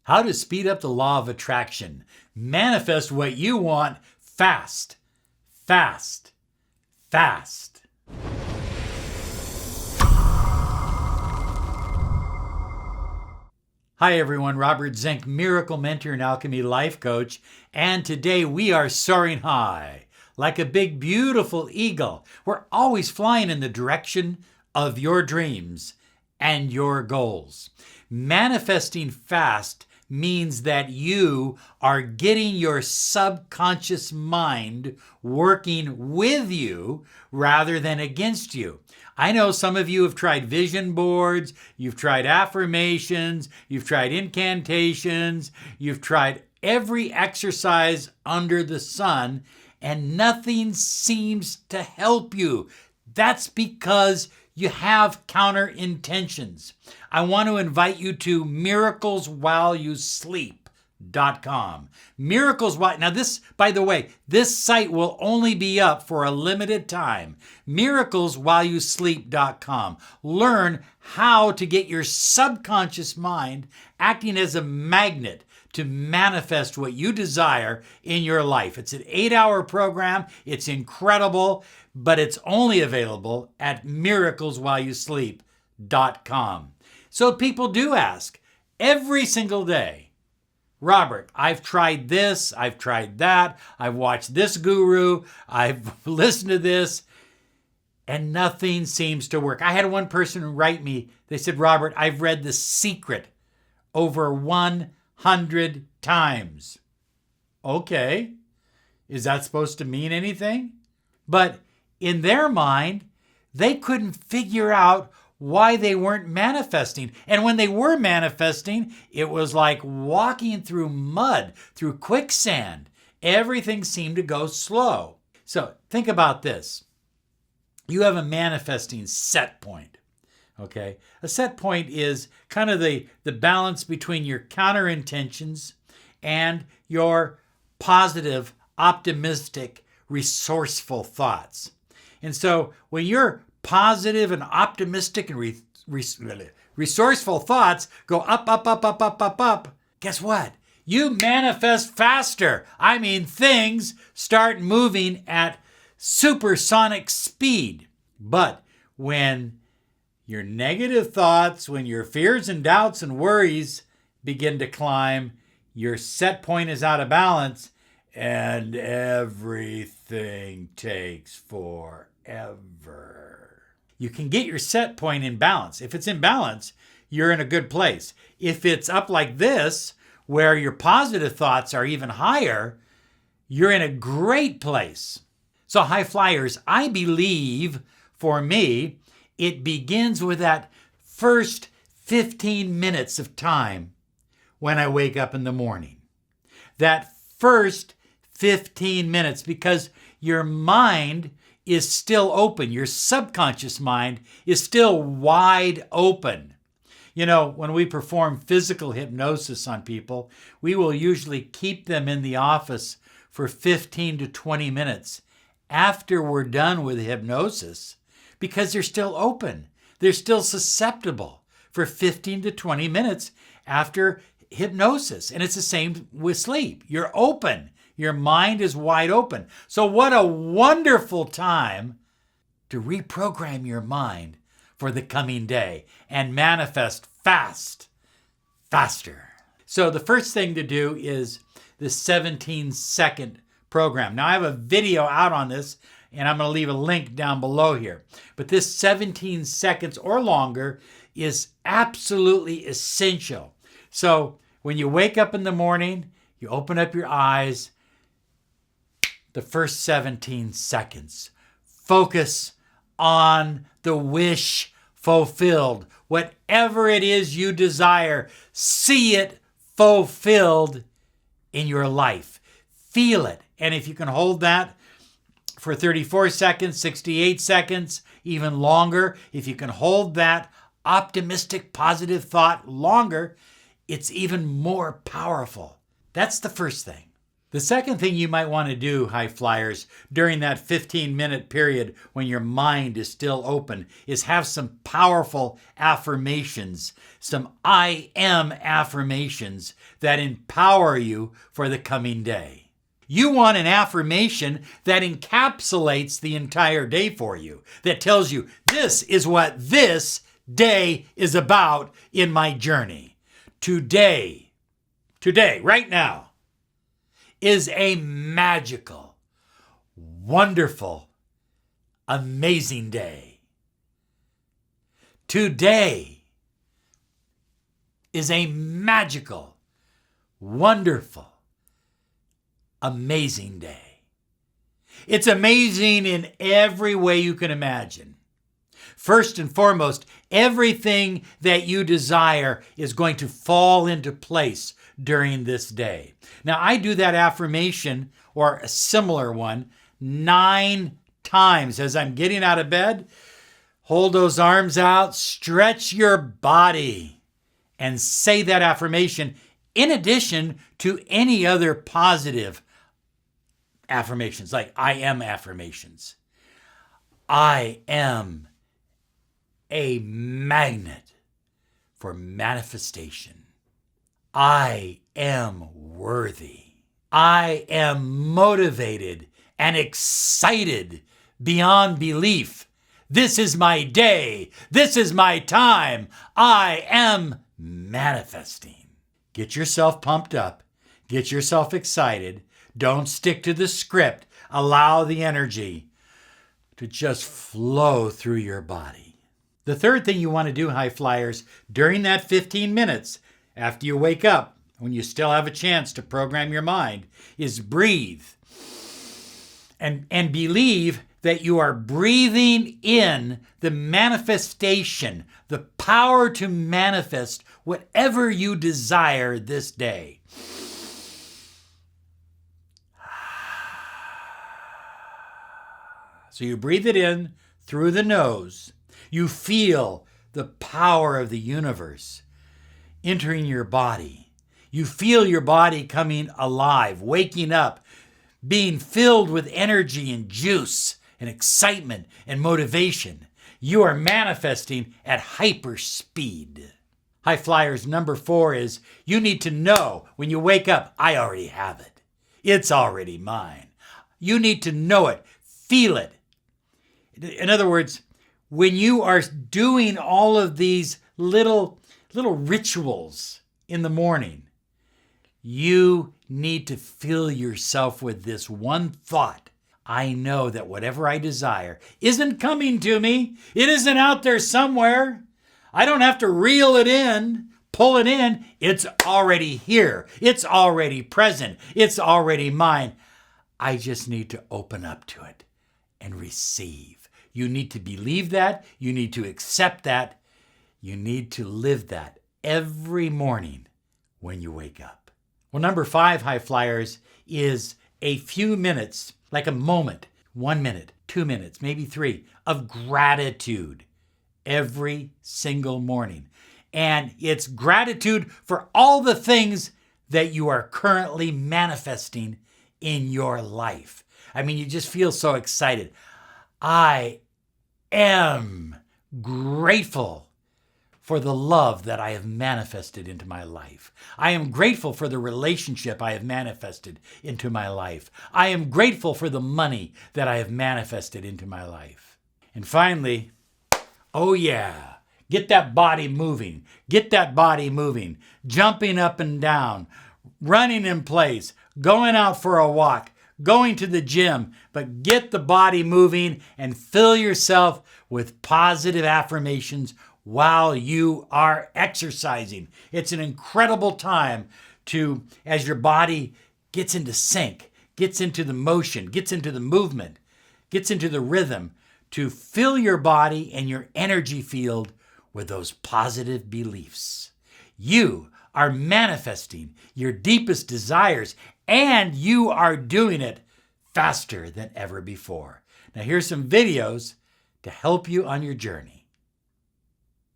How to speed up the law of attraction. Manifest what you want fast, fast, fast. Hi everyone, Robert Zink, Miracle Mentor and Alchemy Life Coach, and today we are soaring high like a big beautiful eagle. We're always flying in the direction of your dreams and your goals. Manifesting fast means that you are getting your subconscious mind working with you rather than against you. I know some of you have tried vision boards, you've tried affirmations, you've tried incantations, you've tried every exercise under the sun, and nothing seems to help you. That's because you have counter intentions. I want to invite you to miracleswhileyouSleep.com. Now this, by the way, this site will only be up for a limited time. MiracleswhileyouSleep.com. Learn how to get your subconscious mind acting as a magnet to manifest what you desire in your life. It's an 8-hour program. It's incredible, but it's only available at miracleswhileyouSleep.com. So people do ask every single day, Robert, I've tried this, I've tried that, I've watched this guru, I've listened to this, and nothing seems to work. I had one person write me, they said, Robert, I've read The Secret over 100 times. Okay, is that supposed to mean anything? But in their mind, they couldn't figure out why they weren't manifesting. And when they were manifesting, it was like walking through mud, through quicksand. Everything seemed to go slow. So think about this. You have a manifesting set point. Okay? A set point is kind of the balance between your counter intentions and your positive, optimistic, resourceful thoughts. And so when you're positive and optimistic and resourceful thoughts go up, up, up, up, up, up, up, guess what? You manifest faster. I mean, things start moving at supersonic speed. But when your negative thoughts, when your fears and doubts and worries begin to climb, your set point is out of balance and everything takes forever. You can get your set point in balance. If it's in balance, you're in a good place. If it's up like this, where your positive thoughts are even higher, you're in a great place. So high flyers, I believe for me, it begins with that first 15 minutes of time when I wake up in the morning. That first 15 minutes, because your mind is still open. Your subconscious mind is still wide open. You know, when we perform physical hypnosis on people, we will usually keep them in the office for 15 to 20 minutes after we're done with hypnosis because they're still open. They're still susceptible for 15 to 20 minutes after hypnosis. And it's the same with sleep. You're open. Your mind is wide open. So what a wonderful time to reprogram your mind for the coming day and manifest faster. So the first thing to do is the 17-second program. Now I have a video out on this, and I'm going to leave a link down below here. But this 17 seconds or longer is absolutely essential. So when you wake up in the morning, you open up your eyes, the first 17 seconds. Focus on the wish fulfilled. Whatever it is you desire, see it fulfilled in your life. Feel it. And if you can hold that for 34 seconds, 68 seconds, even longer, if you can hold that optimistic, positive thought longer, it's even more powerful. That's the first thing. The second thing you might want to do, high flyers, during that 15-minute period when your mind is still open is have some powerful affirmations, some I am affirmations that empower you for the coming day. You want an affirmation that encapsulates the entire day for you, that tells you this is what this day is about in my journey. Today, right now, is a magical, wonderful, amazing day. Today is a magical, wonderful, amazing day. It's amazing in every way you can imagine. First and foremost, everything that you desire is going to fall into place during this day. Now, I do that affirmation or a similar one 9 times as I'm getting out of bed. Hold those arms out, stretch your body, and say that affirmation in addition to any other positive affirmations, like I am affirmations. I am a magnet for manifestation. I am worthy. I am motivated and excited beyond belief. This is my day. This is my time. I am manifesting. Get yourself pumped up. Get yourself excited. Don't stick to the script. Allow the energy to just flow through your body. The third thing you want to do, high flyers, during that 15 minutes after you wake up, when you still have a chance to program your mind, is breathe. And believe that you are breathing in the manifestation, the power to manifest whatever you desire this day. So you breathe it in through the nose. You feel the power of the universe entering your body. You feel your body coming alive, waking up, being filled with energy and juice and excitement and motivation. You are manifesting at hyper speed. High flyers, number 4 is you need to know when you wake up, I already have it. It's already mine. You need to know it, feel it. In other words, when you are doing all of these little rituals in the morning, you need to fill yourself with this one thought. I know that whatever I desire isn't coming to me. It isn't out there somewhere. I don't have to reel it in, pull it in. It's already here. It's already present. It's already mine. I just need to open up to it and receive. You need to believe that. You need to accept that. You need to live that every morning when you wake up. Well, number 5, high flyers, is a few minutes, like a moment, 1 minute, 2 minutes, maybe 3, of gratitude every single morning. And it's gratitude for all the things that you are currently manifesting in your life. I mean, you just feel so excited. I am grateful for the love that I have manifested into my life. I am grateful for the relationship I have manifested into my life. I am grateful for the money that I have manifested into my life. And finally, oh yeah, get that body moving. Get that body moving. Jumping up and down, running in place, going out for a walk, going to the gym, but get the body moving and fill yourself with positive affirmations while you are exercising. It's an incredible time to, as your body gets into sync, gets into the motion, gets into the movement, gets into the rhythm, to fill your body and your energy field with those positive beliefs. You are manifesting your deepest desires, and you are doing it faster than ever before. Now here's some videos to help you on your journey.